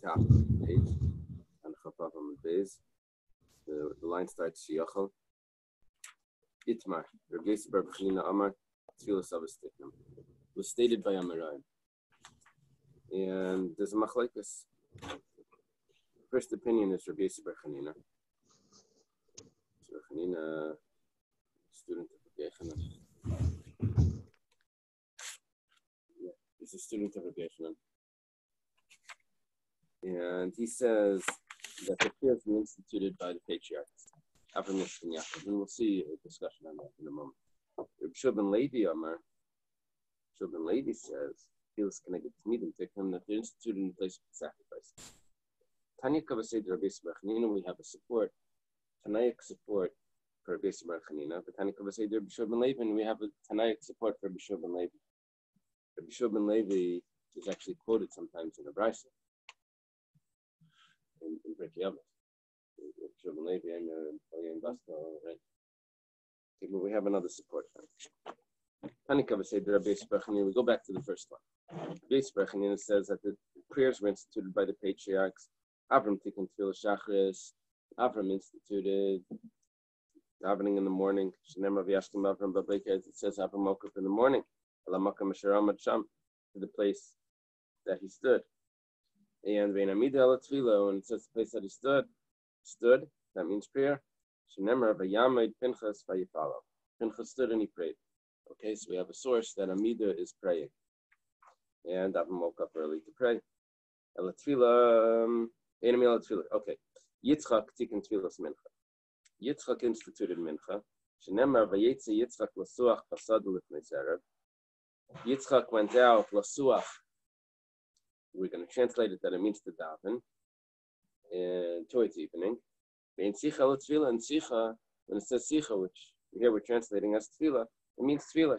top of the page, and Bais. The line starts Shiyachal. Itmar, Rabbi Amar, Tfilas Avastiknam, was stated by Amarai. And there's a machlekes. First opinion is Rabbi Chanina. Chanina, student of Rabbi Chanan. Yeah, he's a student of Rabbi Chanan. And he says that the prayers were instituted by the patriarchs, Avraham, Yitzchak, and Yaakov. And we'll see a discussion on that in a moment. Rabbi ben Levi Amar, Rabbi ben Levi says, feels connected to meeting to him that they're instituted in place of sacrifice. Tanya Kavasei Rabbi Chanina, we have a support, Tanaic support for Rabbi Chanina, but Tanya Kavasei Rabbi ben Levi, and we have a Tanaic support for Rabbi ben Levi. Rabbi ben Levi is actually quoted sometimes in the Bais. In Brachos Daf, Rabbi Levi and right? Okay, but we have another support. We go back to the first one. Rabbi says that the prayers were instituted by the patriarchs. Avram Tikkun Tefillah Shachris. Avram instituted davening in the morning. It says Avram woke up in the morning to the place that he stood. And when it says the place that he stood, that means prayer. Pinchas stood and he prayed. Okay, so we have a source that Amida is praying. And Avram woke up early to pray. Okay. Yitzchak tikkun tfilas mincha. Yitzchak instituted mincha. Yitzchak lasuach pasadu lifnei zerev. Yitzchak went out lasuach. We're going to translate it that it means to daven towards evening. And sicha, when it says sicha, which here we're translating as tefillah, it means tefillah.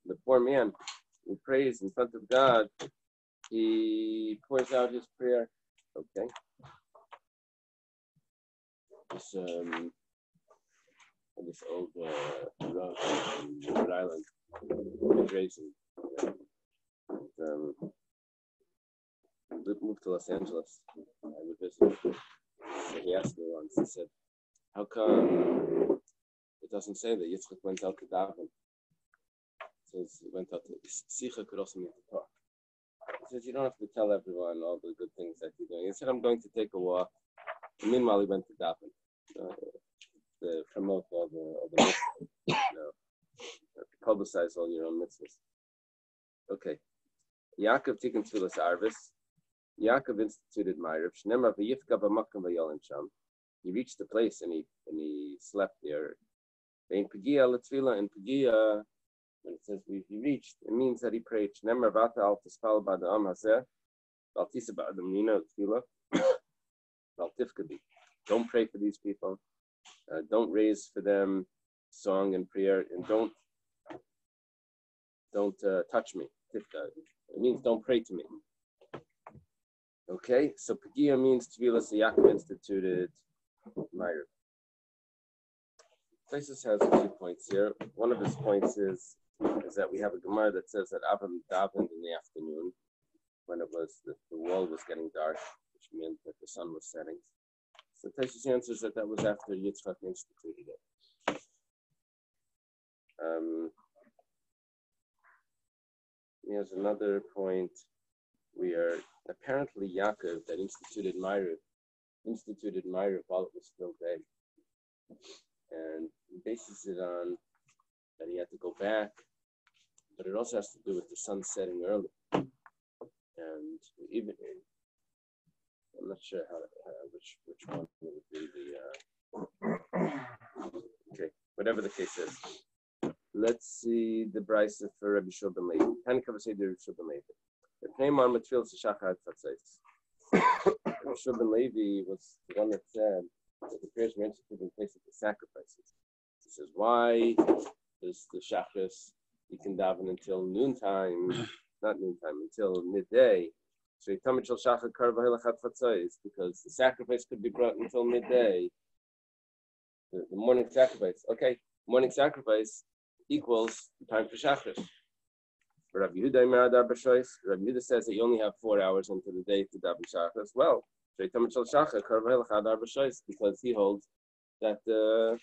The poor man who prays in front of God, he pours out his prayer. Okay. This old road in Rhode Island, raising. Moved to Los Angeles. I would visit. So he asked me once, he said, how come it doesn't say that Yitzchak went out to daven? It says he went out to Sicha could also mean to talk. He says you don't have to tell everyone all the good things that you're doing. He said I'm going to take a walk. And meanwhile he went to daven to promote all the mitzvahs, publicize all your own mitzvahs. Okay. Yaakov tikkun tfilas arvis. Yaakov instituted Ma'ariv. Shnemar v'yifka b'makam v'yolen sham. He reached the place and he slept there. Vein pegia l'tfila, and pegia, when it says he reached, it means that he prayed. Shnemar v'ata al tispal ba'da'am hazeh. V'al tisa ba'adam nina t'fila. V'al tifkadi. Don't pray for these people. Don't raise for them song and prayer, and don't touch me. Tifka. It means don't pray to me. Okay, so Pegia means Tvilas Yaakov instituted Ma'ariv. Places has a few points here. One of his points is that we have a Gemara that says that Avram davened in the afternoon when it was the world was getting dark, which meant that the sun was setting. So Places answers that was after Yitzchak instituted it. Here's another point. We are apparently Yaakov that instituted Ma'ariv while it was still day. And he bases it on that he had to go back, but it also has to do with the sun setting early. And even, I'm not sure which one would be okay, whatever the case is. Let's see the Bais for Rabbi ben Levi. Rabbi ben Levi. The name on Matfil Shachar Tzatzais. Rabbi ben Levi was the one that said that the prayers were instituted in place of the sacrifices. He says, why is the Shachris you can daven until noontime, not noontime, until midday? So he told me Shachar Karva Hilachat Tzatzais because the sacrifice could be brought until midday. The morning sacrifice. Okay, morning sacrifice equals time for Shachris. Rabbi Yehuda says that you only have 4 hours into the day to daven shachas. Well, because he holds that the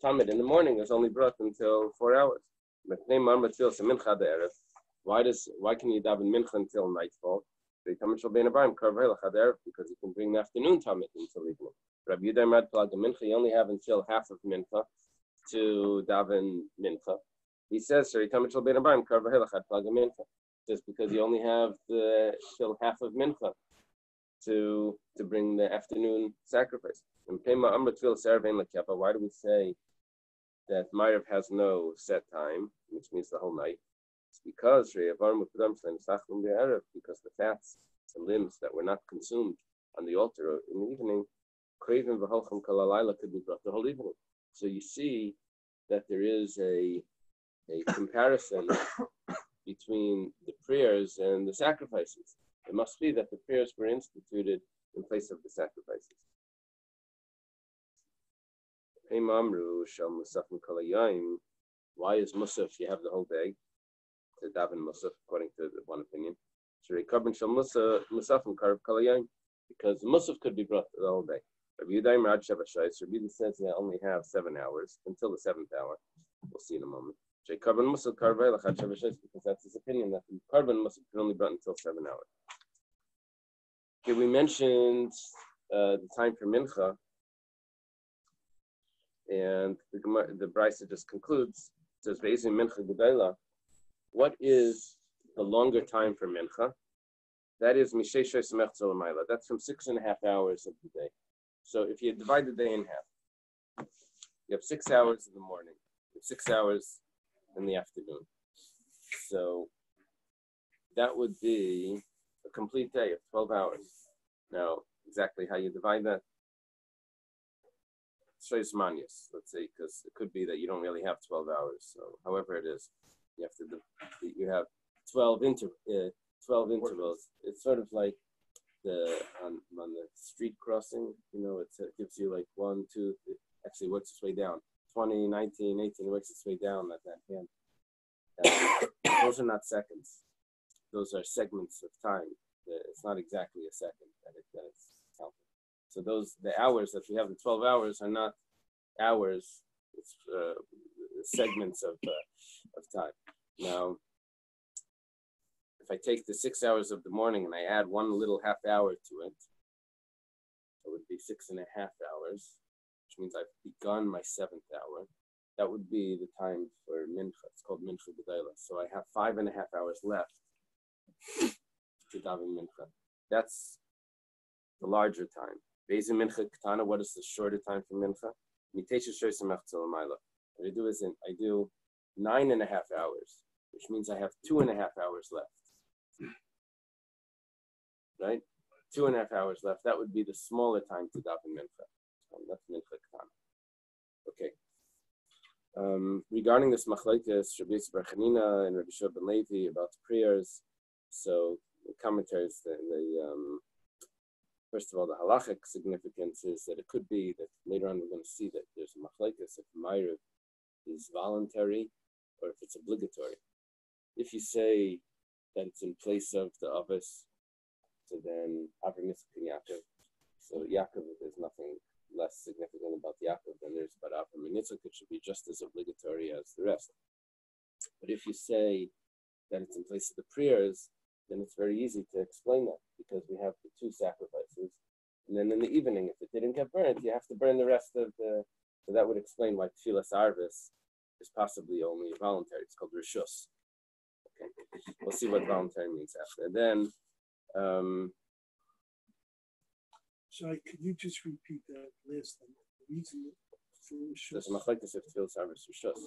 Talmud in the morning is only brought until 4 hours. Why can you daven mincha until nightfall? Because you can bring the afternoon Talmud until evening. Rabbi Yehuda you only have until half of mincha to daven mincha. He says, just because you only have till half of mincha to bring the afternoon sacrifice. Why do we say that Ma'ariv has no set time, which means the whole night? It's because the fats and limbs that were not consumed on the altar in the evening, could be brought the whole evening. So you see that there is a comparison between the prayers and the sacrifices. It must be that the prayers were instituted in place of the sacrifices. Why is Musaf? You have the whole day to daven Musaf, according to one opinion. Because Musaf could be brought the whole day. Rabbi Yehuda says they only have 7 hours until the 7th hour. We'll see in a moment. Because that's his opinion that the carbon must have been only brought until 7 hours. Okay, we mentioned the time for mincha, and the Bais just concludes. It says, mincha gedayla. What is the longer time for mincha? That is that's from 6.5 hours of the day. So if you divide the day in half, you have 6 hours in the morning, you have 6 hours in the afternoon. So that would be a complete day of 12 hours. Now, exactly how you divide that? Let's say, because it could be that you don't really have 12 hours. So however it is, you have 12 intervals. It's sort of like on the street crossing, it gives you like 1, 2, it actually works its way down. 20, 19, 18, works its way down at that hand. Those are not seconds. Those are segments of time. It's not exactly a second that it's counting. So the hours that we have, the 12 hours, are not hours. It's segments of time. Now, if I take the 6 hours of the morning and I add 1 little half hour to it, it would be 6.5 hours, which means I've begun my 7th hour. That would be the time for mincha. It's called mincha gedayla. So I have 5.5 hours left to daven mincha. That's the larger time. Beis mincha katana. What is the shorter time for mincha? What I do is I do 9.5 hours, which means I have 2.5 hours left. Right? 2.5 hours left. That would be the smaller time to daven mincha. That's mincha katana. Okay. Regarding this machlokes, Rabbi Barchanina and Rabbi Shua ben Levi about the prayers, so the commentaries, first of all, the halachic significance is that it could be that later on we're going to see that there's a machlokes if Ma'ariv is voluntary or if it's obligatory. If you say that it's in place of the Avos, so then Avram Yitzchak and Yaakov. So Yaakov, there's nothing less significant about Yaakov than there's about Avram and Yitzchak. It should be just as obligatory as the rest. But if you say that it's in place of the prayers, then it's very easy to explain that because we have the 2 sacrifices. And then in the evening, if it didn't get burned, you have to burn the rest of so that would explain why Tfilas Arvis is possibly only voluntary. It's called Rishus. Okay. We'll see what voluntary means after. And then sorry, could you just repeat that last thing? The reason for Rishus. There's a machlokes if Tfilas Arvis Rishus.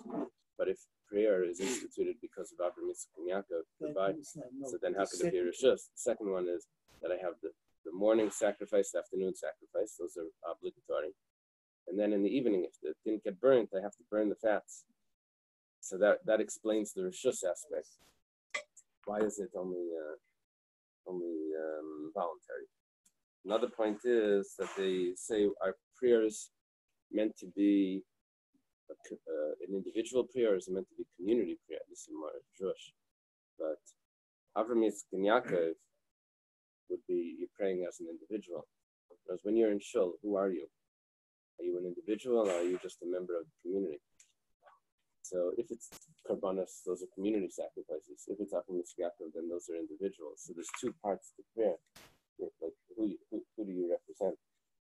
But if prayer is instituted because of Avram Yitzchak and Yaakov, Rabbi, so then how could it be Rishus? The second one is that I have the morning sacrifice, the afternoon sacrifice. Those are obligatory. And then in the evening, if it didn't get burnt, I have to burn the fats. So that explains the Rishus aspect. Why is it only voluntary? Another point is that they say our prayers meant to be an individual prayer, or is it meant to be community prayer? This is more Jewish. But Avram Yitzchak and Yaakov would be you're praying as an individual. Whereas when you're in shul, who are you? Are you an individual or are you just a member of the community? So if it's karbanos, those are community sacrifices. If it's Avram Yitzchak Yaakov, then those are individuals. So there's two parts to prayer. Like who do you represent?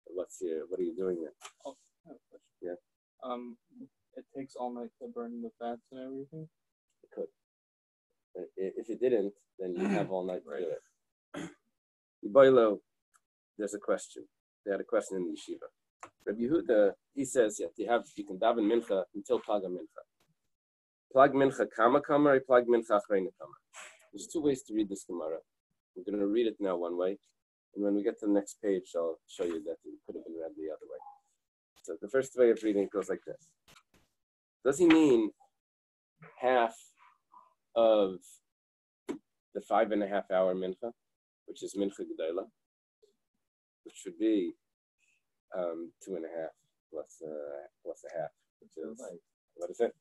What are you doing there? Oh, I have a question. Yeah. It takes all night to burn the fats and everything. It could. If it didn't, then you have all night to do it. Iboilo, there's a question. They had a question in the yeshiva. Rabbi Yehuda, he says, you can daven mincha until plag mincha. Plag mincha kama kama or plag mincha achreina kama. There's two ways to read this Gemara. We're going to read it now one way, and when we get to the next page, I'll show you that it could have been read the other way. So the first way of reading it goes like this. Does he mean half of the 5.5 hour mincha, which is mincha gedayla, which should be 2.5 plus a half, which is what is it?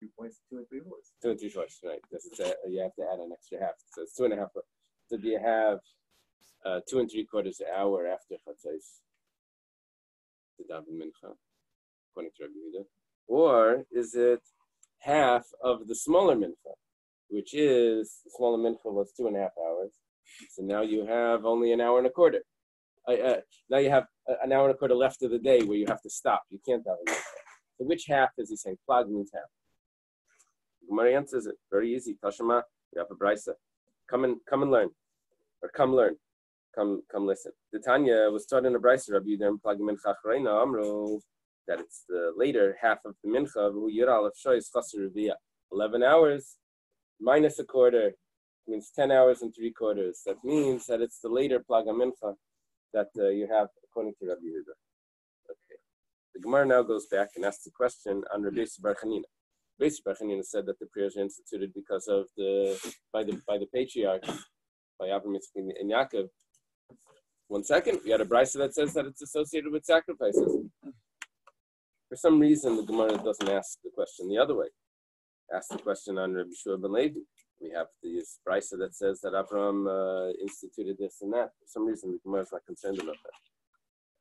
2 points, 2 and 3 fourths. 2 and 3/4, right? Because you have to add an extra half, so it's 2.5. So do you have 2 3/4 hour after chatzos to daven mincha, according to Rabbi Yehuda, or is it half of the smaller mincha, which is the smaller mincha was 2.5 hours, so now you have only an hour and a quarter. Now you have an hour and a quarter left of the day where you have to stop. You can't daven mincha. So which half is he saying? Plag means half. Gemara answers it very easy. Tashema, you have a brisa. Come and learn, or come learn. Come listen. The Tanya was taught in a brisa. Rabbi Yehuda plag mincha achreina amro that it's the later half of the mincha. Who yira alef shoyis chaser revia. 11 hours minus a quarter means 10 hours and 3/4. That means that it's the later plag mincha that you have according to Rabbi Yehuda. Okay. The Gemara now goes back and asks the question on Rabbi Bar Chanina. Rabbi Bar Chanina said that the prayers are instituted because of by the patriarchs, by Avraham, Yitzchak, and Yaakov. 1 second, we had a brisa that says that it's associated with sacrifices. For some reason, the Gemara doesn't ask the question the other way. Ask the question on Rabbi Shua ben Levi. We have this brisa that says that Avraham instituted this and that. For some reason, the Gemara is not concerned about that.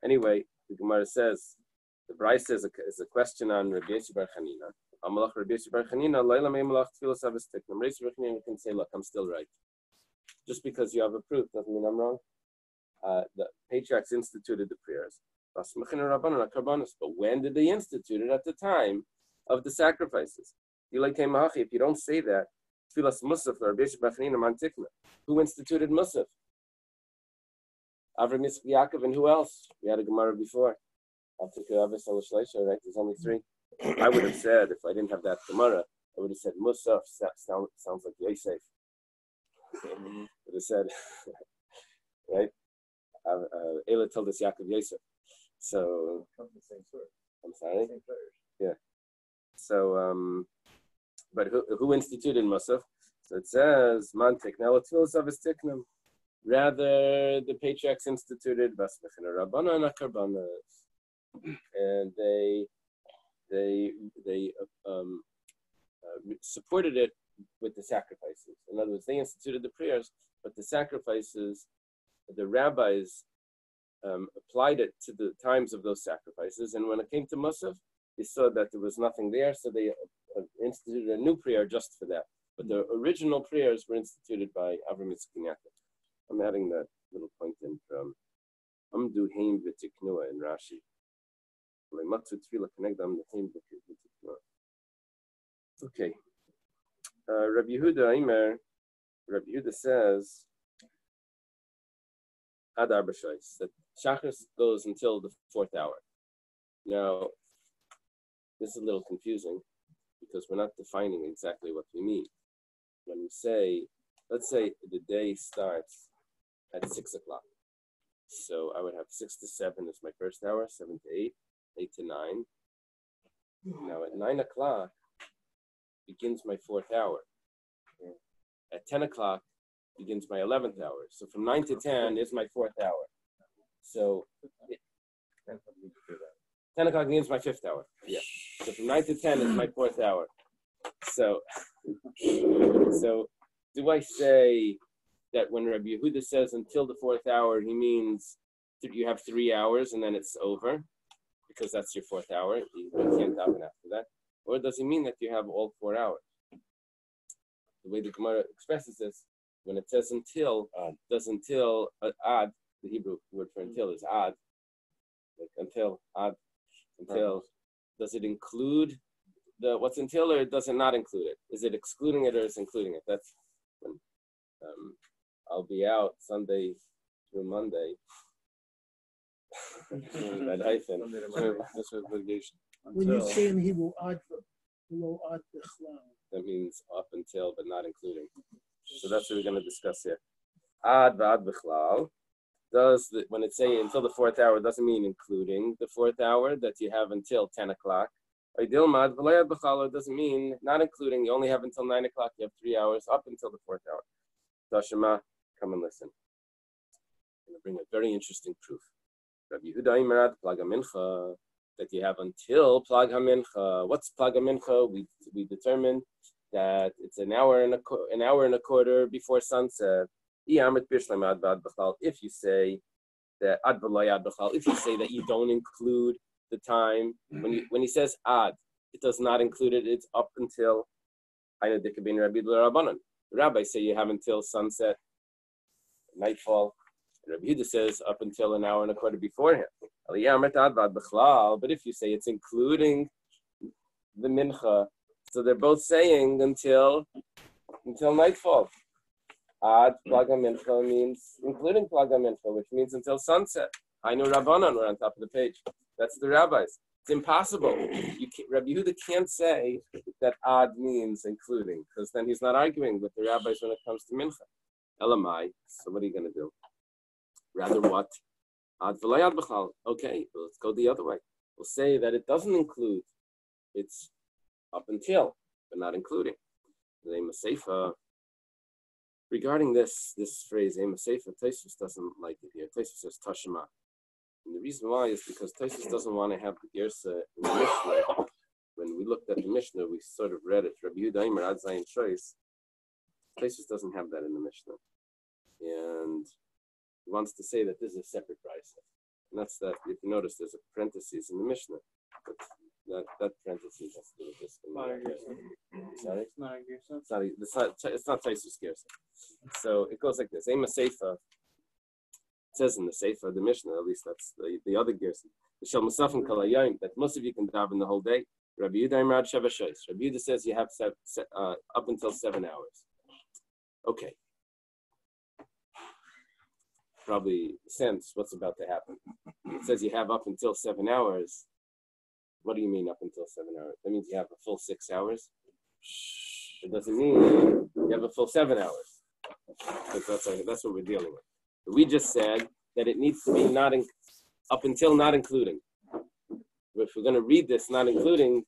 Anyway, the Gemara says the brisa is a question on Rabbi Bar Chanina. Amalach Rabbi Bar Chanina, Laila Mei Malach Tfilas Avestik. Rabbi Bar Chanina can say, look, I'm still right. Just because you have a proof doesn't mean I'm wrong. The patriarchs instituted the prayers. But when did they institute it? At the time of the sacrifices. If you don't say that, who instituted Musaf? Avraham, Yitzchak, Yaakov, and who else? We had a Gemara before. Right? There's only 3. I would have said, if I didn't have that Gemara, I would have said Musaf sounds like Yosef. Would have said, right? Eily told us Yaakov Yosef. So, Comes the same story. I'm sorry? Same players. Yeah. So, but who instituted Musaf? So it says, Mantik. Now, let's fill of his tiknum. Rather, the patriarchs instituted Basmechin Rabbana and Akarbanas. And they supported it with the sacrifices. In other words, they instituted the prayers, but the sacrifices, the rabbis applied it to the times of those sacrifices. And when it came to Musaf, they saw that there was nothing there, so they instituted a new prayer just for that. But the original prayers were instituted by Avraham, Yitzchak, and Yaakov. I'm adding that little point in from Amdu Heim V'Tiknua in Rashi. Okay. Rabbi Yehuda says Ad Arba Shais, that Shachris goes until the 4th hour. Now, this is a little confusing because we're not defining exactly what we mean. When we say, let's say the day starts at 6 o'clock. So I would have 6 to 7 is my first hour, 7 to 8, 8 to 9. Now at 9 o'clock begins my 4th hour. At 10 o'clock begins my 11th hour. So from 9 to 10 is my 4th hour. So 10 o'clock begins my 5th hour. Yeah. So from 9 to 10 is my 4th hour. So do I say that when Rabbi Yehuda says until the 4th hour, he means that you have 3 hours and then it's over because that's your 4th hour. You can't daven after that. Or does he mean that you have all 4 hours? The way the Gemara expresses this, when it says until, does until, ad, the Hebrew word for until is ad, like until, ad, until, does it include what's until, or does it not include it? Is it excluding it or is it including it? That's when I'll be out Sunday through Monday. That hyphen. That's what litigation. When you say in Hebrew, ad below ad bichlal. That means up until, but not including. So that's what we're going to discuss here. Ad v'ad bichlal. When it say until the 4th hour, doesn't mean including the 4th hour that you have until 10 o'clock. Dilmad v'layad b'chalo doesn't mean not including. You only have until 9 o'clock. You have 3 hours up until the 4th hour. Tashema, come and listen. I'm going to bring a very interesting proof. Rabbi Yehuda Imerad Plag HaMincha, that you have until Plag HaMincha. What's Plag HaMincha? We determined that it's an hour and a quarter before sunset. If you say that ad v'layad b'chal, if you say that you don't include the time when he says ad, it does not include it. It's up until Rabbi the rabbis say you have until sunset, nightfall. Rabbi Yehuda says up until an hour and a quarter beforehand. But if you say it's including the mincha, so they're both saying until nightfall. Ad plaga mincha means including plaga mincha, which means until sunset. I know Rabbanan, we're on top of the page. That's the rabbis. It's impossible. Rabbi Yehuda can't say that ad means including, because then he's not arguing with the rabbis when it comes to mincha. Elamai. So what are you going to do? Rather what? Ad v'layad b'chal. Okay, well, let's go the other way. We'll say that it doesn't include. It's up until, but not including. The name of Seifa. Regarding this phrase, Ema Seifa, Taisus doesn't like it here. Taisus says Tashema. And the reason why is because Taisus doesn't want to have the Gersa in the Mishnah. When we looked at the Mishnah, we sort of read it. Rabbi Yehuda Imer Ad Zayin Choice. Taisus doesn't have that in the Mishnah. And he wants to say that this is a separate brisa. And that's that. If you notice, there's a parenthesis in the Mishnah. But that parenthesis has to do with this. Sorry? It's not Taisus Gersa. So it goes like this. Ema Seifa. It says in the Seifa, the Mishnah, at least that's the other Gersa. Shel Musafim Kol Hayom, that most of you can daven the whole day. Rabbi Yehuda Imrad Sheva Shois. Rabbi Yehuda says you have up until 7 hours. Okay. Probably sense what's about to happen. It says you have up until 7 hours. What do you mean up until 7 hours? That means you have a full 6 hours. It doesn't mean you have a full 7 hours. That's what we're dealing with. But we just said that it needs to be up until not including. If we're going to read this not including,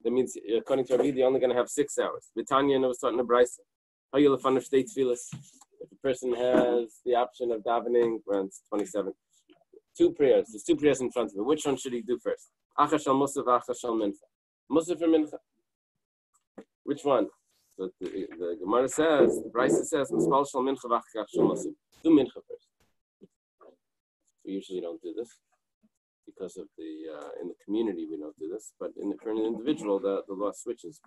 that means according to Rabbi, you're only going to have 6 hours. Vitanya was starting to Bais. How you live state tefillas? If a person has the option of davening, around 27, 2 prayers. There's 2 prayers in front of him. Which one should he do first? Achashal Musaf, Achashal Mincha. Musaf or Mincha? Which one? So the Gemara says, the Bais says, Mispal Shal Mincha, Achashal Musaf. Do Mincha first. We usually don't do this because of in the community we don't do this, but for an individual, the law switches.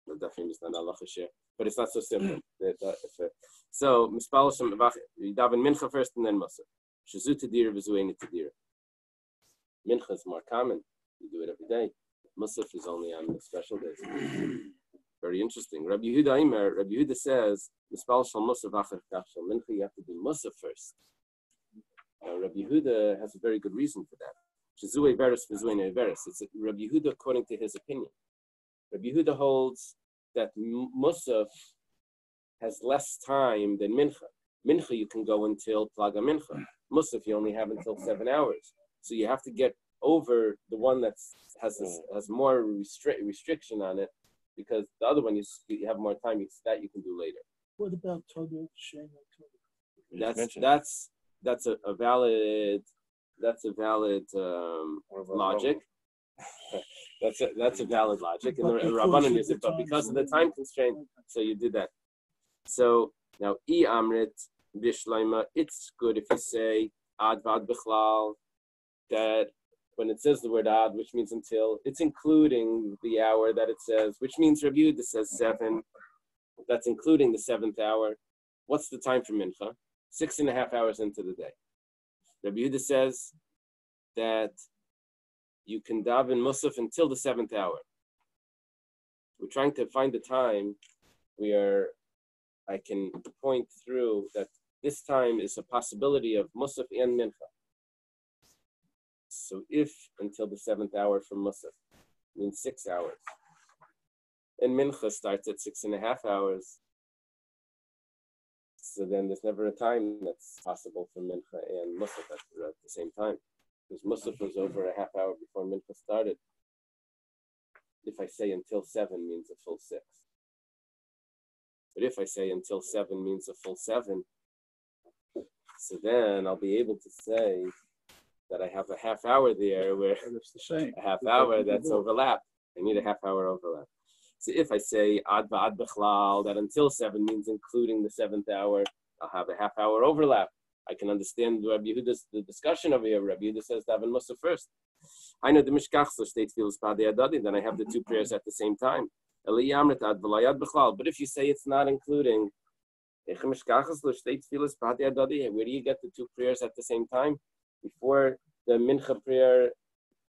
The definitely is not halacha share, but it's not so simple. So Mispal Shal you daven Mincha first and then Musaf. Shazu Tadira, Vizueni Tadira. Mincha is more common. You do it every day. Musaf is only on the special days. Very interesting. Rabbi Yehuda says, Mispal Shal Musaf Achar Shal Mincha, you have to do Musaf first. Rabbi Yehuda has a very good reason for that. Shazuei Veris Vizueni Veris. It's Rabbi Yehuda according to his opinion. Rabbi Yehuda holds that Musaf has less time than Mincha. Mincha you can go until Plaga Mincha. Musaf you only have until 7 hours. So you have to get over the one that has more restriction on it, because the other one you have more time. That you can do later. What about Todah Shema? That's a valid logic. That's a valid logic, and the Rabbanan use it, but because of the time constraint, so you did that. So now I amrit bishleima. It's good if you say ad vad bichlal, that when it says the word ad, which means until, it's including the hour that it says, which means Rabbi Yehuda says 7. That's including the 7th hour. What's the time for mincha? 6.5 hours into the day. Rabbi Yehuda says that you can daven musaf until the 7th hour. We're trying to find the time where I can point through that this time is a possibility of musaf and mincha. So if until the 7th hour from musaf means 6 hours, and mincha starts at 6.5 hours, so then there's never a time that's possible for mincha and musaf at the same time, because musaf was over a half hour before mincha started. If I say until 7 means a full 6. But if I say until 7 means a full 7, so then I'll be able to say that I have a half hour there where It's the same. a half hour that's overlap. I need a half hour overlap. So if I say ad ba'ad bichlal, that until 7 means including the 7th hour, I'll have a half hour overlap. I can understand Rabbi Yehuda's the discussion over here. Rabbi Yehuda says daven musaf first. I know the mishkach so states feels padei adadi. Then I have the two prayers at the same time. Eily amrit ad v'layad bichlal. But if you say it's not including, where do you get the two prayers at the same time? Before the mincha prayer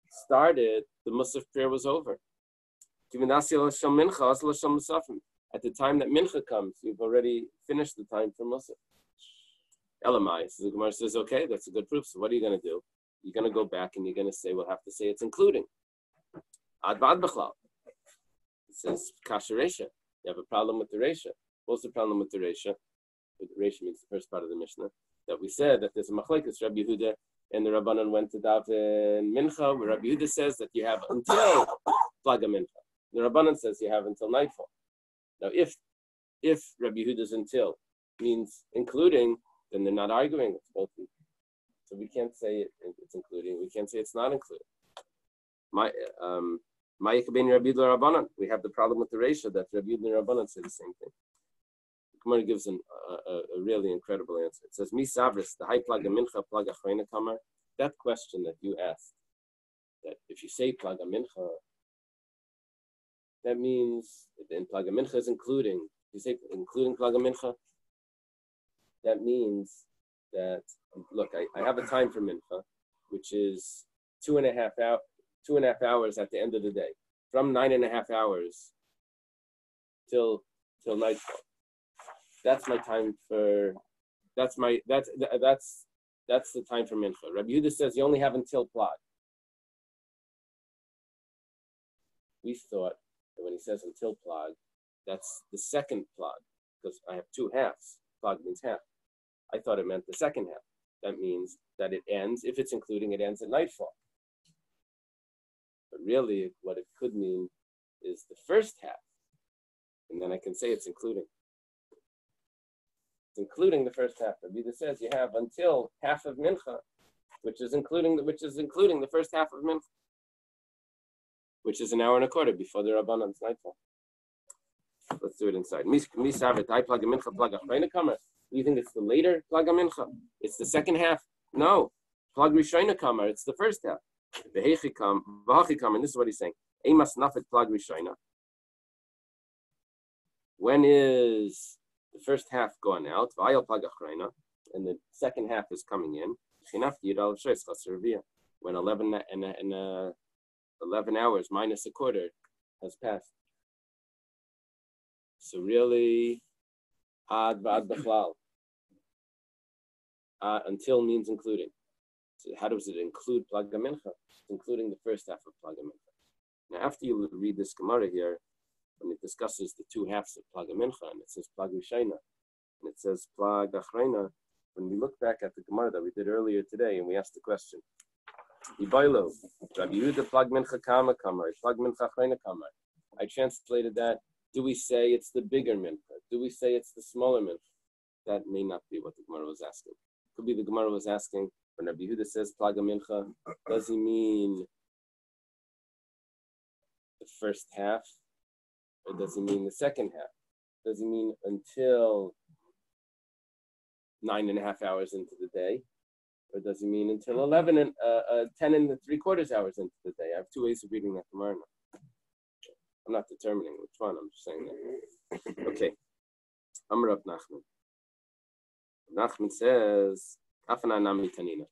started, the musaf prayer was over. At the time that mincha comes, you've already finished the time for musaf. Elamai. So the Gemara says, okay, that's a good proof. So what are you going to do? You're going to go back and you're going to say, we'll have to say it's including. Ad vad bichlal. It says kasher reisha. You have a problem with the reisha. What's the problem with the reisha? The reisha means the first part of the Mishnah. That we said that there's a machlekes. Rabbi Yehuda and the Rabbanan went to daven mincha, where Rabbi Yehuda says that you have until plaga mincha. The Rabbanan says you have until nightfall. Now, if Rabbi Yehuda's until means including, then they're not arguing. It's both. So we can't say it's including. We can't say it's not including. We have the problem with the reisha that Rabbi Yehuda and Rabbanan say the same thing. Gemara gives a really incredible answer. It says, "Mi savris the high plaga mincha plaga chayna kamar." That question that you asked, that if you say plaga mincha, that means in plaga mincha is including. If you say including plaga mincha, that means that look, I have a time for mincha, which is 2.5 hours at the end of the day, from 9.5 hours till nightfall. That's my time for. That's the time for mincha. Rabbi Yehuda says you only have until plag. We thought that when he says until plag, that's the second plag, because I have two halves. Plag means half. I thought it meant the second half. That means that it ends, if it's including, it ends at nightfall. But really, what it could mean is the first half. And then I can say it's including. It's including the first half. Rabbi Yehuda says you have until half of mincha, which is including the first half of mincha, which is an hour and a quarter before the Rabbanan's nightfall. Let's do it inside. Do you think it's the later plaga mincha? It's the second half? No. Plag rishayna kamar. It's the first half. And this is what he's saying. Eimas nafet plag rishayna. When is the first half going out? And the second half is coming in. When 11 hours minus a quarter has passed. So really, ad ba'ad bichlal. Until means including. So how does it include plaga mincha? It's including the first half of plaga mincha. Now, after you read this Gemara here, when it discusses the two halves of plaga mincha, and it says plag rishayna, and it says plag achrayna, when we look back at the Gemara that we did earlier today, and we asked the question, Ibailo, Rabbi Yehuda plag mincha kama kamar, plag mincha achrayna kamar. I translated that. Do we say it's the bigger mincha? Do we say it's the smaller mincha? That may not be what the Gemara was asking. Could be the Gemara was asking, when Rabbi Yehuda says plaga mincha, does he mean the first half, or does he mean the second half? Does he mean until 9.5 hours into the day? Or does he mean until 10.75 hours into the day? I have 2 ways of reading that Gemara now. I'm not determining which one, I'm just saying that. Okay. Amar Rav Nachman. Nachman says, Afana Nami Tanina.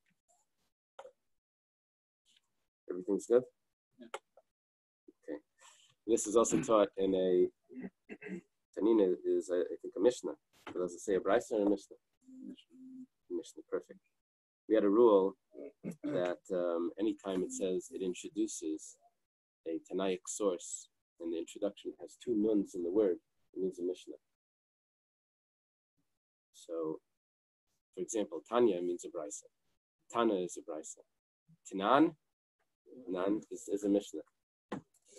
Everything's good? Yeah. Okay. This is also taught in a Tanina is I think a Mishnah. But does it say a Bais or a Mishnah? Mishnah, perfect. We had a rule that anytime it says it introduces a Tanaic source and the introduction has 2 nuns in the word, it means a Mishnah. So, for example, Tanya means a Brisa. Tana is a Brisa. Tanan is a Mishnah.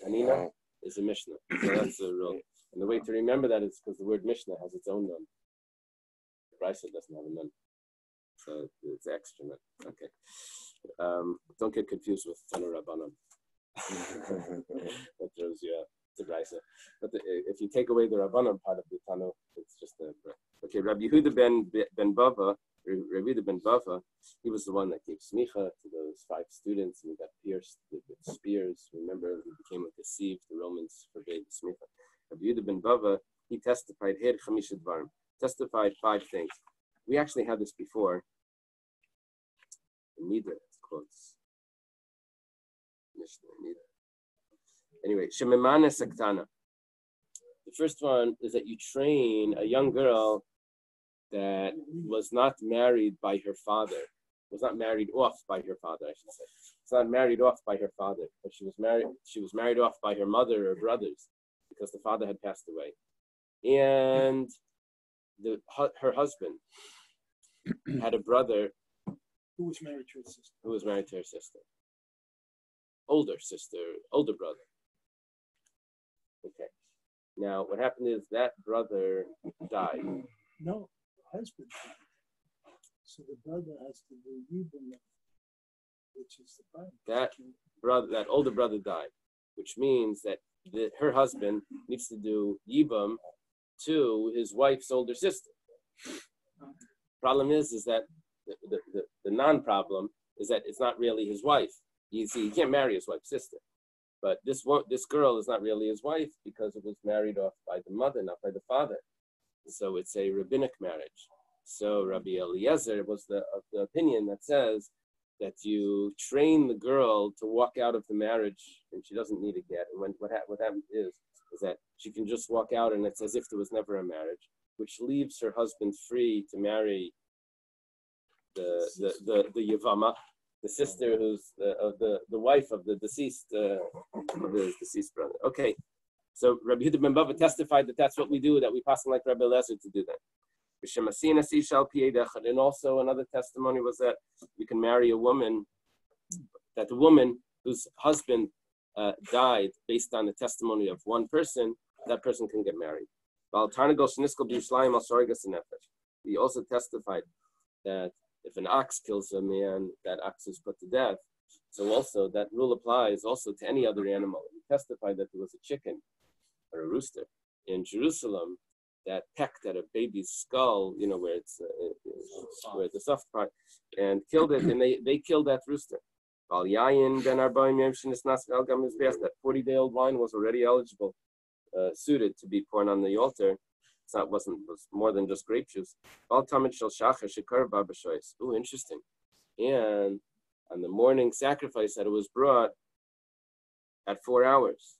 Tanina is a Mishnah. So that's the rule. And the way to remember that is because the word Mishnah has its own nun. The Brisa doesn't have a nun. So it's extra nun. Okay. Don't get confused with Tana Rabbanon. That throws you out. It's a Brisa. But if you take away the Rabbanon part of the Tana, it's just a... Okay, Rabbi Yehuda ben Bava, he was the one that gave smicha to those 5 students, and he got pierced with spears. Remember, he became deceived. The Romans forbade smicha. Rabbi Yehuda ben Bava, he testified 5 things. We actually had this before. Neither quotes. Anyway, Shememana Saktana. The first one is that you train a young girl that was not married by her father, was not married off by her father, I should say. It's not married off by her father, but she was married off by her mother or brothers because the father had passed away. And her husband had a brother who was married to her sister. Older brother. Okay. Now, what happened is that brother died. No, husband died. So the brother has to do Yibum, which is the brother. That older brother died, which means that her husband needs to do Yibum to his wife's older sister. Problem is that the non-problem is that it's not really his wife. You see, he can't marry his wife's sister. But this girl is not really his wife because it was married off by the mother, not by the father. So it's a rabbinic marriage. So Rabbi Eliezer was of the opinion that says that you train the girl to walk out of the marriage and she doesn't need a get. And what happens is that she can just walk out and it's as if there was never a marriage, which leaves her husband free to marry the Yavama, the sister who's the wife of the deceased brother. Okay, so Rabbi Yehuda ben Bava testified that that's what we do, that we pass like Rabbi Eliezer to do that. And also another testimony was that you can marry a woman, that the woman whose husband died based on the testimony of one person, that person can get married. He also testified that if an ox kills a man, that ox is put to death. So also that rule applies also to any other animal. He testified that there was a chicken or a rooster in Jerusalem that pecked at a baby's skull, where it's where the soft part, and killed it, and they killed that rooster. That 40-day-old wine was already eligible, suited to be poured on the altar. It was more than just grape juice. Oh, interesting. And on the morning sacrifice that it was brought at 4 hours.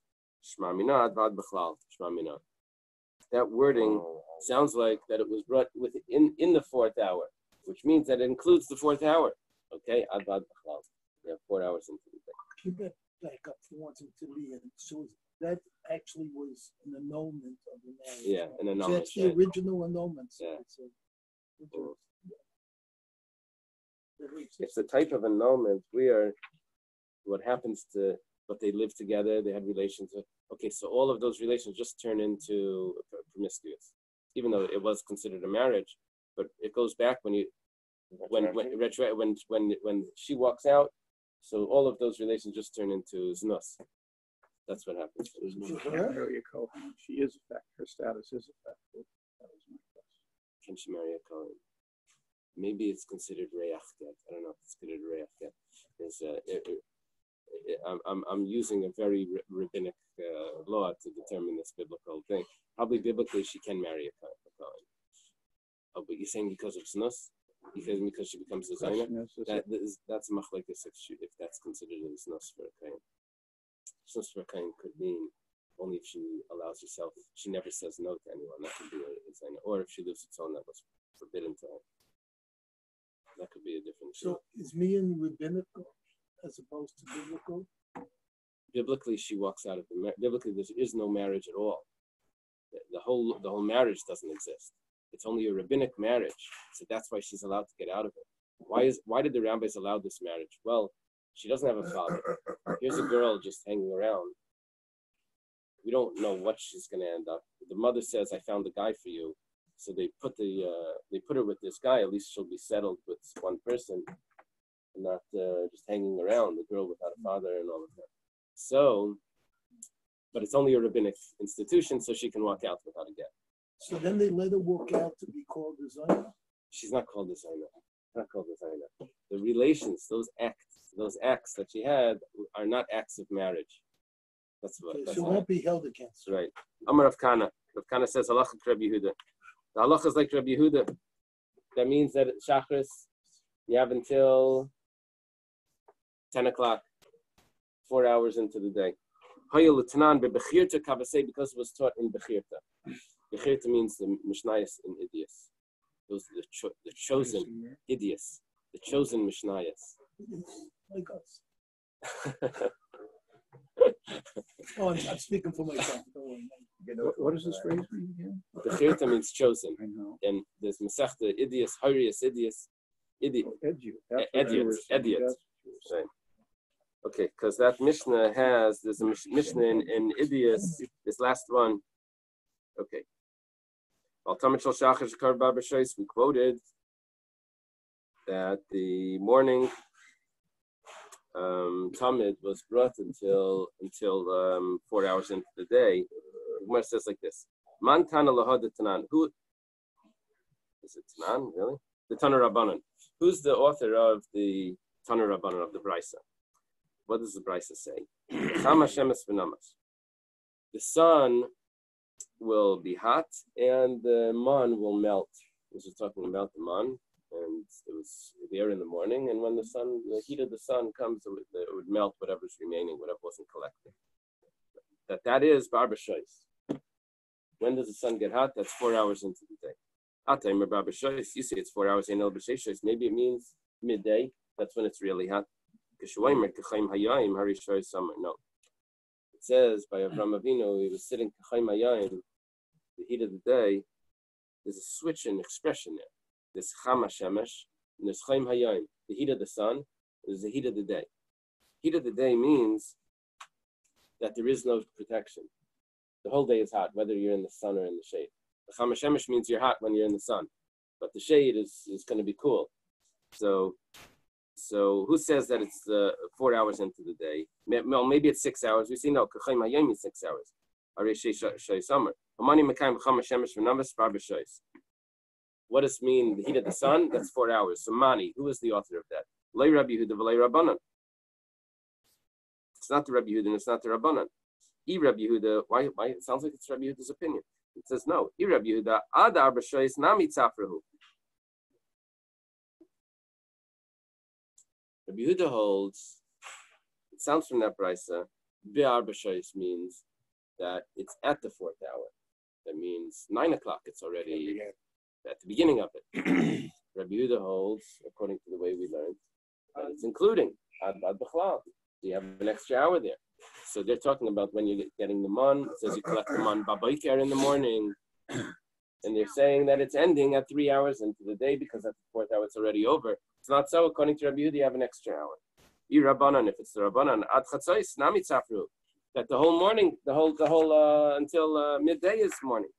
That wording sounds like that it was brought in the 4th hour, which means that it includes the 4th hour. Okay, advad b'chlal. We have 4 hours into the day. Keep that back up for once until the end. So that actually was an annulment of the marriage. Yeah, an annulment. So that's the original annulment. So it's the type of annulment where what happens to what they live together, they had relations with. Okay, so all of those relations just turn into promiscuous, even though it was considered a marriage. But it goes back when she walks out. So all of those relations just turn into znus. That's what happens. Marry a Kohen. She is affected. Her status is affected. That was my question. Can she marry a Kohen? Maybe it's considered reach get. I don't know if it's considered reach get. I'm using a very rabbinic law to determine this biblical thing. Probably biblically, she can marry a Kohen. Oh, but you're saying because of snus? Because she becomes a zayna? That's machlekes if that's considered a snus for a Kohen. Snus for a Kohen could mean only if she allows herself, she never says no to anyone. That could be a zayna. Or if she lives its own, that was forbidden to her. That could be a different So is mean rabbinical as opposed to biblical? Biblically, she walks out of the biblically there is no marriage at all. The whole marriage doesn't exist. It's only a rabbinic marriage, so that's why she's allowed to get out of it. Why did the rabbis allow this marriage? Well, she doesn't have a father. Here's a girl just hanging around. We don't know what she's going to end up. The mother says, "I found a guy for you," so they put her with this guy. At least she'll be settled with one person, and not just hanging around. The girl without a father and all of that. So, but it's only a rabbinic institution, so she can walk out without a get. So then they let her walk out to be called a zayna? She's not called a zayna. Not called a zayna. The relations, those acts that she had are not acts of marriage. That's what. Okay, she won't be held against. Right. Amar Rav Kana. Rav Kana says halacha Rabbi Yehuda. The halacha is like Rabbi Yehuda. That means that at Shachris, you have until 10 o'clock, 4 hours into the day. Because it was taught in Bechirta. Bechirta means the Mishnayos in Idias. Those are the chosen Idias, the chosen Mishnayos. Like us. I'm speaking for myself. What does this phrase mean again? Bechirta means chosen. I know. And there's Masechta Idias, Harius Idias, Idiot. Right. Okay, because that Mishnah there's a Mishnah in Idias, this last one. Okay. We quoted that the morning Tamid was brought until 4 hours into the day. The Gemara says like this: Man Tana Lahad Tanan. Who is it? Tanan, really? The Tana Rabbanan. Who's the author of the Tana Rabbanan of the Brisa? What does the Brisa say? The sun will be hot and the man will melt. This is talking about the man, and it was there in the morning, and when the heat of the sun comes, it would melt whatever's remaining, whatever wasn't collected. That is Barber Shois. When does the sun get hot? That's 4 hours into the day. You say it's 4 hours in El B'Sheishois. Maybe it means midday. That's when it's really hot. No. It says by Avraham Avinu, he was sitting K'chaim Hayayim, the heat of the day. There's a switch in expression there. There's Chama Shemesh, and there's Chaim Hayayim, the heat of the sun. There's the heat of the day. Heat of the day means that there is no protection. The whole day is hot, whether you're in the sun or in the shade. The Chama Shemesh means you're hot when you're in the sun, but the shade is going to be cool. So who says that it's 4 hours into the day? Well, maybe it's 6 hours. We see no, K'chaim Hayayim is 6 hours. What does it mean, the heat of the sun? That's 4 hours. So Mani, who is the author of that? Lei Rabbi Yehuda v'lei Rabbanan. It's not the Rabbi Yehuda and it's not the Rabbanan. Rabbi Yehuda, why? It sounds like it's Rabbi Yehuda's opinion. It says no. Rabbi Yehuda, ad arba shoyis nami tzafrahu. Rabbi Yehuda holds, it sounds from that brisa, be'arba shoyis means that it's at the 4th hour. That means 9 o'clock. It's already at the beginning of it. Rabbi Yehuda holds, according to the way we learned, that it's including ad b'chlal. You have an extra hour there. So they're talking about when you're getting the man. It says you collect the man b'boker in the morning. And they're saying that it's ending at 3 hours into the day because at the 4th hour it's already over. It's not so. According to Rabbi Yehuda, you have an extra hour. Rabbanan, if it's the Rabbanan, ad chatzos nami tzafru. That the whole morning, the whole until midday is morning.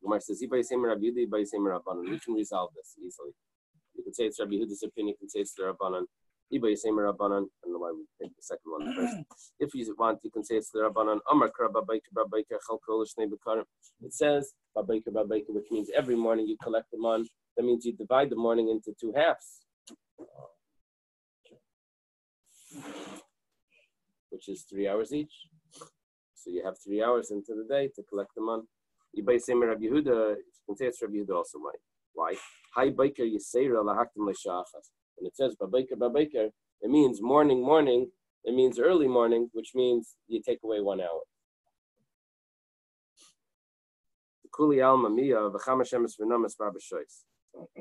Gemara says, we can resolve this easily. You can say it's Rabbi Yehuda's opinion, you can say it's the Rabbanan. Iba Yisema Rabbanan. I don't know why we take the second one first. If you want, you can say it's the Rabbanan. Amar Kra Babaker Babaker Chalkol Shnei Bekarim. It says Babaker Babaker, which means every morning you collect them on. That means you divide the morning into two halves, which is 3 hours each. So you have 3 hours into the day to collect them on. Iba Yisema Rabbi Yehuda. You can say it's Rabbi Yehuda also. Why? Hi Baker Yisera Lahaktim Leishachas. When it says Babaker, it means morning. It means early morning, which means you take away 1 hour.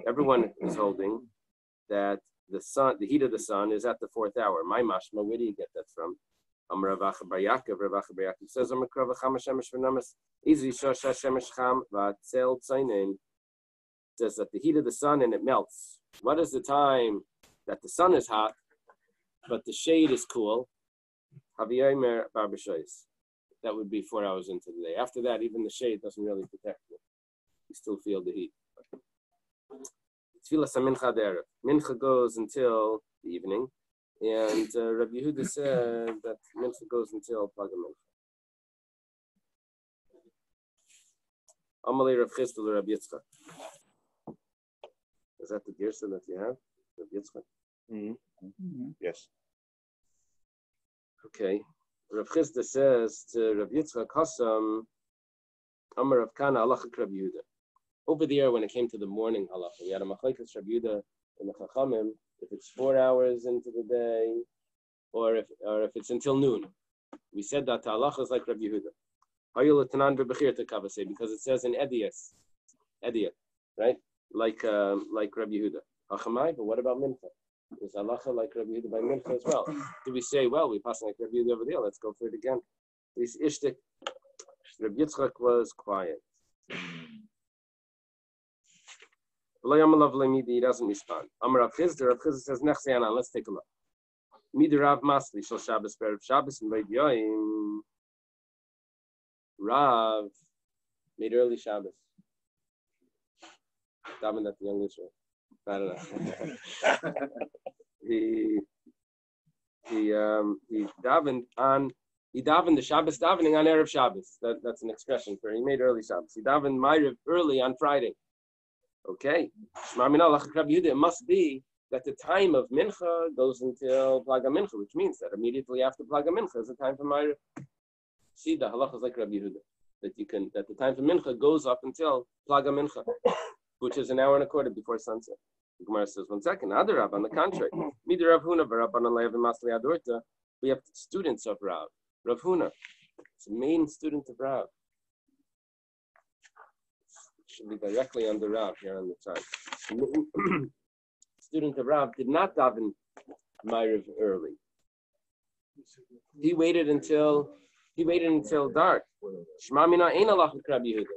Everyone is holding that the heat of the sun is at the 4th hour. My mashma, where do you get that from? Rav Acha Bar Yaakov says, says that the heat of the sun and it melts. What is the time that the sun is hot, but the shade is cool? That would be 4 hours into the day. After that, even the shade doesn't really protect you. You still feel the heat. Mincha goes until the evening, and Rabbi Yehuda said that Mincha goes until Plag Mincha. Amalei Rav Chisda Rabbi Yitzchak. Is that the Gersa that you have? Rabbi Yitzchak? Mm-hmm. Yes. Okay. Rav Chisda says to Rabbi Yitzchak, Hassam, Amar Rav Kana, Halachik Rabbi Yehuda. Over there, when it came to the morning halacha, we had a machlekes Rabbi Yehuda in the Chachamim, if it's 4 hours into the day, or if it's until noon. We said that the halacha is like Rabbi Yehuda. Because it says in Ediyat, right? Like Rabbi Yehuda. But what about Mincha? Is halacha like Rabbi Yehuda by Mincha as well? Do we say, well, we pass like Rabbi Yehuda over there, let's go for it again? This ishtik, Rabbi Yitzchak was quiet. He doesn't respond. Rav Chisda says, let's take a look. Midirav Masli, Shal Shabbos, Berev Shabbos, and Vayid Yoim. Rav made early Shabbos. Davened at the young Israel. I don't know. he davened the Shabbos davening on Erev Shabbos. That's an expression for he made early Shabbos. He davened Ma'ariv early on Friday. Okay. It must be that the time of Mincha goes until Plaga Mincha, which means that immediately after Plaga Mincha is the time for Ma'ariv. See, the halacha is like Rabbi Yehuda, that the time for Mincha goes up until Plaga Mincha, which is an hour and a quarter before sunset. The Gemara says, 1 second, other Rav, on the contrary. We have students of Rav. Rav Huna, it's a main student of Rav. Should be directly under Rav here on the chart. Student of Rav did not daven Ma'ariv early. He waited until dark. Shema mina ein halacha Rabbi Yehuda.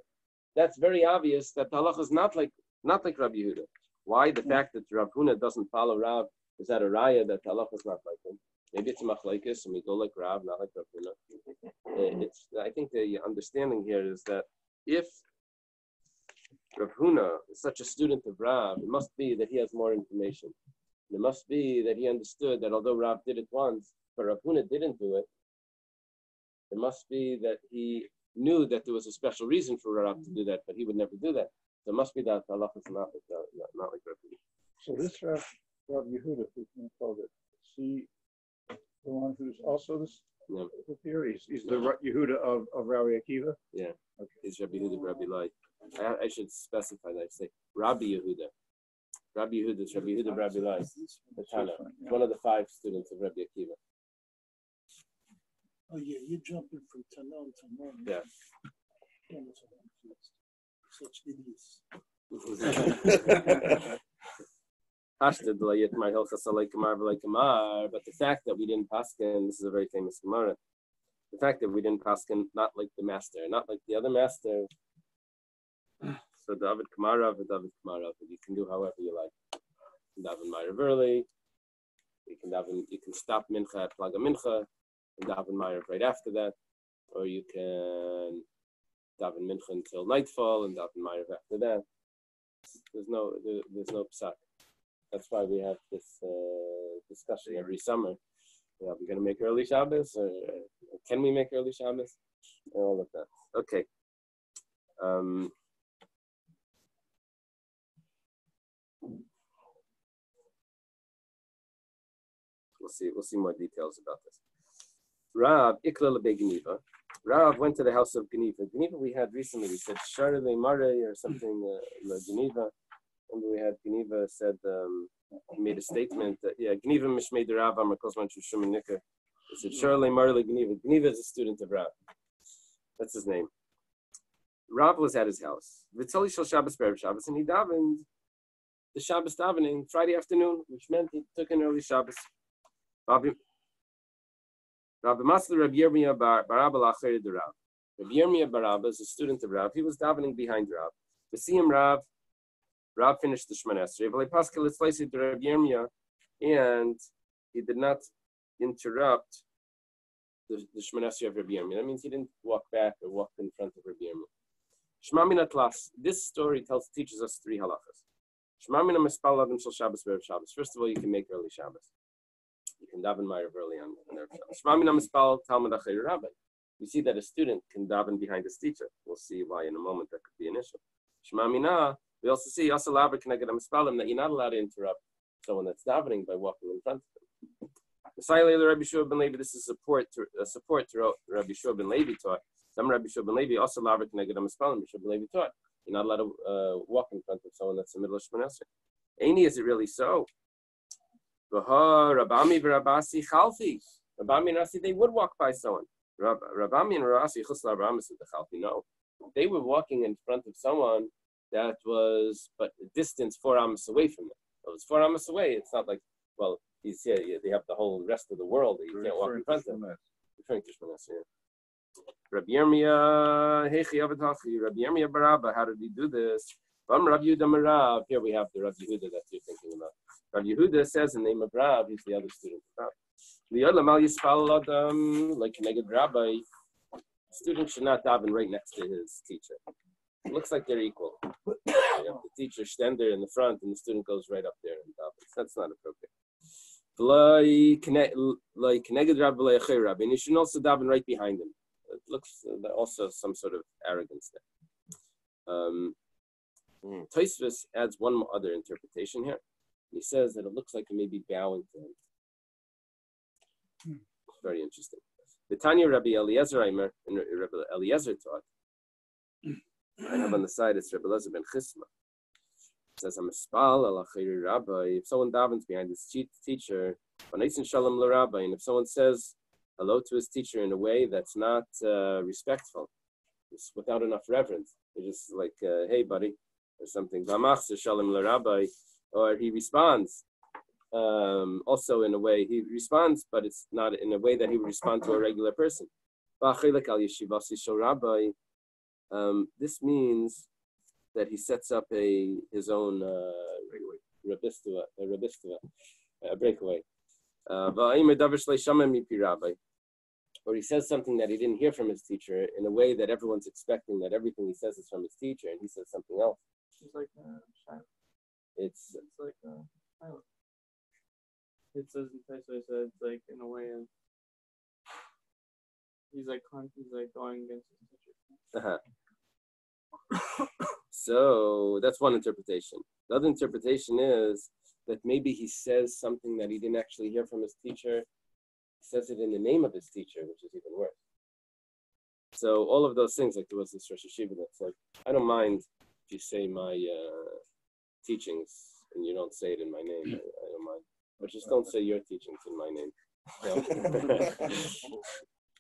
That's very obvious that the halacha is not like Rabbi Yehuda. Why? The fact that Rav Huna doesn't follow Rav is that a raya that the halacha is not like him. Maybe it's a machlekes and we go like Rav, not like Rav Huna. I think the understanding here is that if Rav Huna is such a student of Rav, it must be that he has more information. It must be that he understood that although Rav did it once, but Rav Huna didn't do it, it must be that he knew that there was a special reason for Rav to do that, but he would never do that. So it must be that Allah is not like Rav Huna. So this Rav Yehuda, who's been called it, is he the one who's also this theory? He's the Yehuda of Rabbi Akiva? Yeah. Okay. He's Rabbi Yehuda, Rabbi Eily. I should specify that. I say Rabbi Yehuda. Rabbi Yehuda is Rabbi Yehuda, Rabbi Eily. The Tana, one of the 5 students of Rabbi Akiva. Oh yeah, you're jumping from Tanon to Mon. Yeah. Such idiots. But the fact that we didn't paskin, this is a very famous Gemara. The fact that we didn't paskin, not like the master, not like the other master. So David Kamarav and David Kamarav, you can do however you like. You can daven Ma'ariv early. You can stop Mincha at Plaga Mincha and daven Ma'ariv right after that, or you can daven Mincha until nightfall and daven Ma'ariv after that. There's no psak. That's why we have this discussion every summer. Are we going to make early Shabbos, or can we make early Shabbos? And all of that. Okay. We'll see more details about this. Rav Ikla Geniva. Rav went to the house of Geniva. Geniva we had recently. We said Shara Le Mare or something. Geniva. Remember we had Geniva said he made a statement that Geniva Mishmei the Rav Amar Kozman Shushim Nika. He said Shara Le Mare Le Geniva. Geniva is a student of Rav. That's his name. Rav was at his house. Vitzali Shal Shabbos Berev Shabbos, and he davened the Shabbos davening Friday afternoon, which meant he took an early Shabbos. Rabbi Masli Rabbi Yirmiyah Barabba Lacheri de Rav. Rabbi Yirmiyah Barabba is a student of Rav. He was davening behind Rav. To see him, Rav finished the Shemana Esrei. But Pascal is sliced to Rabbi Yirmiyah, and he did not interrupt the Shemana Esrei of Rabbi Yirmiyah. That means he didn't walk back or walk in front of Rabbi Yirmiyah. Shema Min Atlas. This story teaches us three halachas. Shema Min Mispal Lavin Shel Shabbos Berev Shabbos. First of all, you can make early Shabbos. You can daven Ma'ariv early on Erev Shabbos. Shema Min Mispal Talmud Achei Rabbi. We see that a student can daven behind his teacher. We'll see why in a moment that could be an issue. Shema Mina. We also see also Laver Keneged Mispalim that you're not allowed to interrupt someone that's davening by walking in front of them. Messiah Rabbi Shua ben Levi. This is support to Rabbi Shua ben Levi taught. Some Rabbi Shua ben Levi also Laver Keneged Mispalim. Rabbi Shua ben Levi taught you're not allowed to walk in front of someone that's in the middle of Shemana Esrei. Einy, is it really so? Rabami v'Rabasi Chalfi. Rabami and Rasi, they would walk by someone. Rabami and Rasi Chusla Rabami said the Chalfi. No, they were walking in front of someone that was but a distance 4 amos away from them. It was 4 amos away. It's not like, well, he's here. They have the whole rest of the world that you can't walk in front of them. Referring to Shemana Esrei. Rabbi Yirmiyah, Rabbi Yirmiyah Barabba, how did he do this? Rabbi Yehuda Marav. Here we have the Rabbi Yehuda that you're thinking about. Rabbi Yehuda says in the name of Rav, he's the other student of Rav. Like Neged Rabbi, student should not daven right next to his teacher. It looks like they're equal. You have the teacher stand there in the front, and the student goes right up there and davens. That's not appropriate. Like Neged Rabbi, and you should also daven right behind him. It looks also some sort of arrogance there. Tosfos adds one other interpretation here. He says that it looks like he may be bowing to him. Very interesting. The Tanya Rabbi Eliezer Aimer and Rabbi Eliezer taught. I have on the side it's Rabbi Eliezer ben Chisma. It says, "I'm a spal ala chayri rabbi." If someone davens behind his teacher, and if someone says hello to his teacher in a way that's not respectful, it's without enough reverence, it's just like, "Hey, buddy," or something. Or he responds also in a way he responds, but it's not in a way that he would respond to a regular person. This means that he sets up his own breakaway. Or he says something that he didn't hear from his teacher in a way that everyone's expecting that everything he says is from his teacher, and he says something else. It's like It's like silent. It says in Tosfos that it's like in a way of he's like going against his teacher. So that's one interpretation. The other interpretation is that maybe he says something that he didn't actually hear from his teacher. He says it in the name of his teacher, which is even worse. So all of those things, like there was this Rosh Hashiva that's like, I don't mind if you say my teachings and you don't say it in my name. I don't mind. But just don't say your teachings in my name.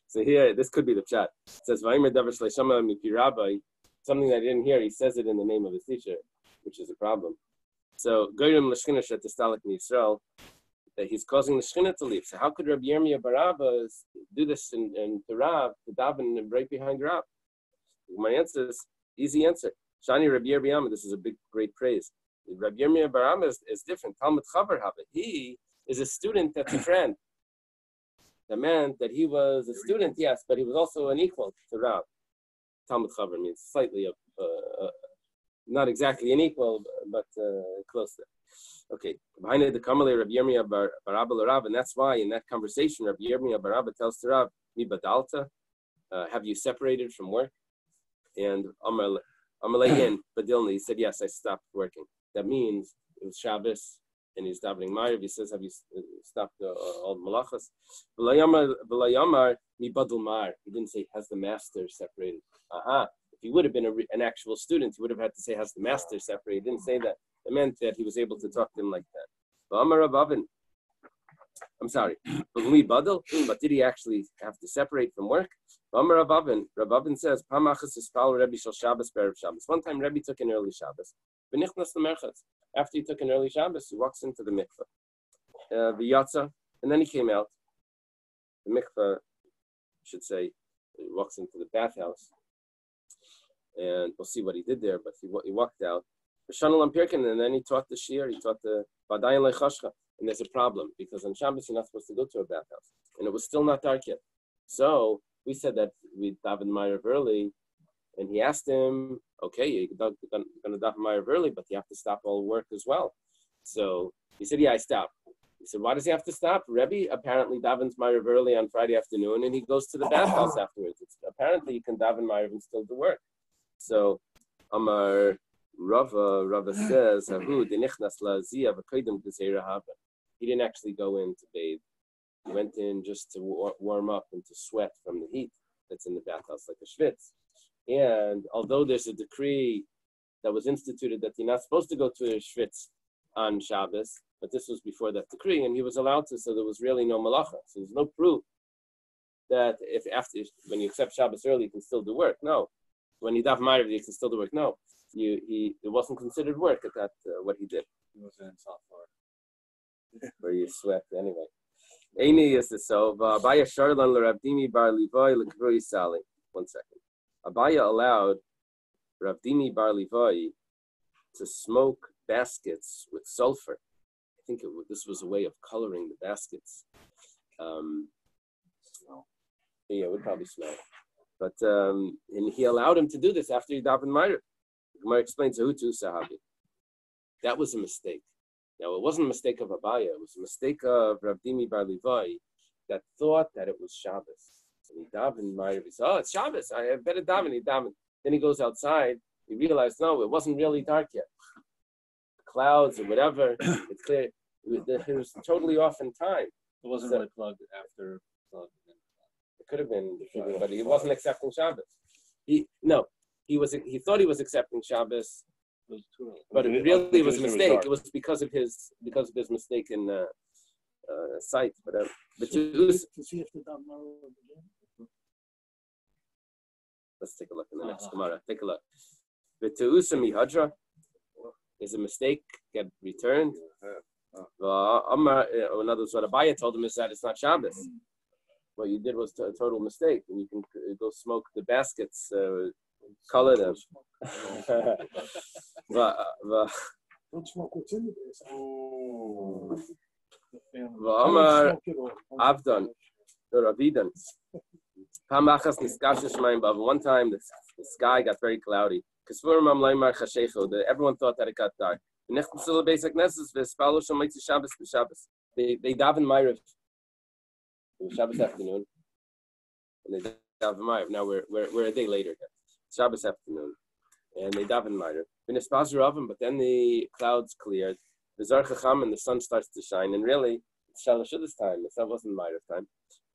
So here, this could be the chat. It says, something that I didn't hear, he says it in the name of his teacher, which is a problem. So, Goyim L'Shchina Shetistalik Yisrael, that he's causing the Shchina to leave. So how could Rabbi Yirmiyah Barabba do this in to Rav, to daven right behind Rav? My answer is, easy answer. Shani Rabbi Yirmiyah, this is a big, great praise. Rabbi Yirmiyah Barabba is different. Talmud Chaver Habit. He is a student that's a friend. That meant that he was a student, yes, but he was also an equal to Rav. Talmud Chaver means slightly not exactly an equal, but close to Okay, behind the Kamalei Rabbi Yirmiyah bar Abba l'Rav, and that's why in that conversation Rabbi Yirmiyah bar Abba tells to Rav, Mi badalta, have you separated from work? And Amalein Badilni, he said, yes, I stopped working. That means it was Shabbos, and he's davening Ma'ariv. He says, have you stopped all the malachas? V'layamar mi badul mar. He didn't say, has the master separated? If he would have been an actual student, he would have had to say, has the master separated? He didn't say that. It meant that he was able to talk to him like that. I'm sorry, but did he actually have to separate from work? Rav Avin says, one time Rebbe took an early Shabbos. After he took an early Shabbos, he walks into the mikveh. And then he came out. The mikveh, should say, he walks into the bathhouse. And we'll see what he did there, but he walked out. And then he taught the Shir, he taught the Badayin Lechashcha. And there's a problem, because on Shabbos you're not supposed to go to a bathhouse. And it was still not dark yet. So we said that we daven Ma'ariv early, and he asked him, okay, you're going to daven Ma'ariv early, but you have to stop all work as well. So he said, yeah, I stopped. He said, why does he have to stop? Rebbe apparently davens Ma'ariv early on Friday afternoon, and he goes to the bathhouse afterwards. Apparently you can daven Ma'ariv and still do work. So Amar Rava says, he didn't actually go in to bathe. He went in just to warm up and to sweat from the heat that's in the bathhouse, like a schwitz. And although there's a decree that was instituted that you're not supposed to go to a schwitz on Shabbos, but this was before that decree, and he was allowed to, so there was really no malacha. So there's no proof that when you accept Shabbos early, you can still do work. No. When you daven Ma'ariv, you can still do work. No. It wasn't considered work at that, what he did. He wasn't in South Florida. Where you sweat anyway. Eily is the so. Abaya Sharlan l'Ravdimi bar Levoy l'Kvroi Sali. 1 second. Abaya allowed Ravdimi bar Levoy to smoke baskets with sulfur. I think this was a way of coloring the baskets. Yeah, it would probably smell. But and he allowed him to do this after he davened Ma'ariv. Gemara explains Hutu Sahabi. That was a mistake. Now, it wasn't a mistake of Abaya. It was a mistake of Rav Dimi bar Levi that thought that it was Shabbos. And he davened Ma'ariv. He said, oh, it's Shabbos. I better daven. He davened. Then he goes outside. He realized, no, it wasn't really dark yet. Clouds or whatever. It's clear. It was totally off in time. It wasn't really plugged after plugged. It could have been, but he wasn't accepting Shabbos. He thought he was accepting Shabbos. But it really was a mistake. It was because of his mistake in sight. But let's take a look in the next Gemara. Take a look. The Te'usa Mihadra is a mistake get returned. In other words, what Abaya told him is that it's not Shabbos. What you did was a total mistake, and you can go smoke the baskets. Color them. Don't smoke what's in the basket. Avdan, Ravidan. One time the sky got very cloudy. Everyone thought that it got dark. They daven Ma'ariv. It was Shabbos afternoon. And they daven Ma'ariv. Now we're a day later here. Shabbos afternoon, and they daven Ma'ariv. But then the clouds cleared, the Zar Chacham, and the sun starts to shine. And really, it's Shalashudas time. It wasn't Ma'ariv time.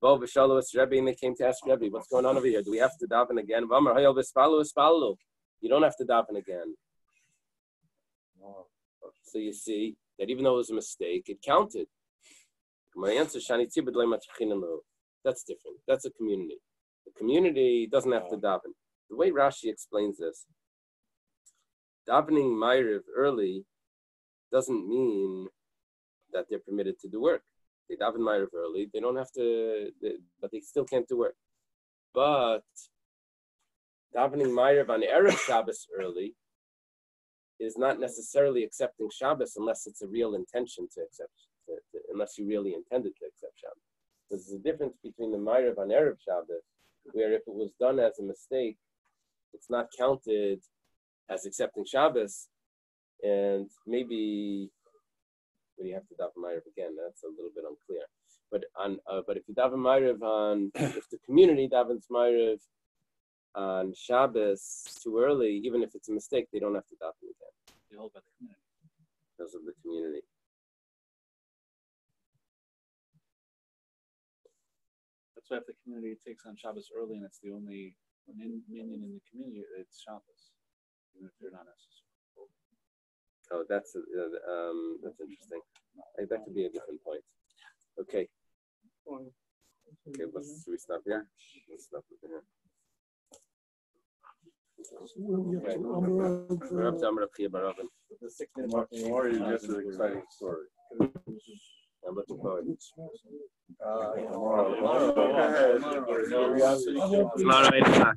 Bo v'shalos Rebbe, and they came to ask Rebbe, "What's going on over here? Do we have to daven again?" V'amar hayol v'spalu. You don't have to daven again. So you see that even though it was a mistake, it counted. My answer, Shani Tibud le'machchinelu. That's different. That's a community. The community doesn't have to daven. The way Rashi explains this, davening Ma'ariv early doesn't mean that they're permitted to do work. They daven Ma'ariv early, they don't have to, but they still can't do work. But davening Ma'ariv on Erev Shabbos early is not necessarily accepting Shabbos unless it's a real intention to accept, unless you really intended to accept Shabbos. There's a difference between the Ma'ariv on Erev Shabbos, where if it was done as a mistake, it's not counted as accepting Shabbos, and maybe you have to daven ma'ariv again. That's a little bit unclear. But if you daven ma'ariv if the community davens ma'ariv on Shabbos too early, even if it's a mistake, they don't have to daven again. They hold by the community. Because of the community. That's why if the community takes on Shabbos early and it's the only minion in the community, it's Shabbos, even if they're not necessary. Oh, that's interesting. That could be a different point. Okay. Okay, should we stop here? Let's stop with here. We're up to Amr Chia Baravin. The 6-minute mark. More, you just an exciting story. I'm looking forward. Tomorrow. Tomorrow, 8 o'clock.